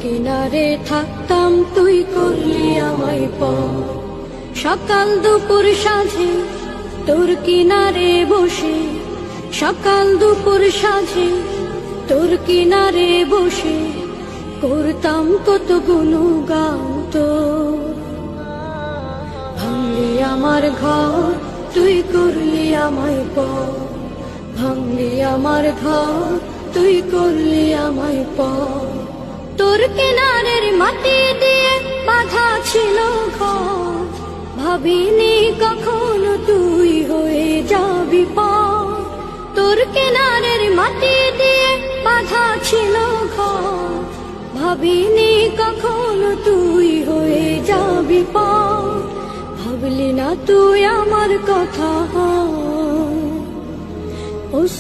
কিনারে থাকতাম তুই করলি আমায় পর, সকাল দুপুর সাঁঝে তোর কিনারে বসে, সকাল দুপুর সাঁঝে তোর কিনারে বসে করতাম কত গুণগান তোর। ভাঙলি আমার ঘর তুই করলি আমায় পর, ভাঙলি আমার ঘর তুই করলি আমায় পর। তোর কিনারের মাটি দিয়ে বাঁধা ছিল ঘর, ভাবিনি কখনো তুই হয়ে যাবি পর। তোর কিনারের মাটি দিয়ে বাঁধা ছিল ঘর, ভাবিনি কখনো তুই হয়ে যাবি পর। ভাবলি না তুই আমার কথা, অশ্রু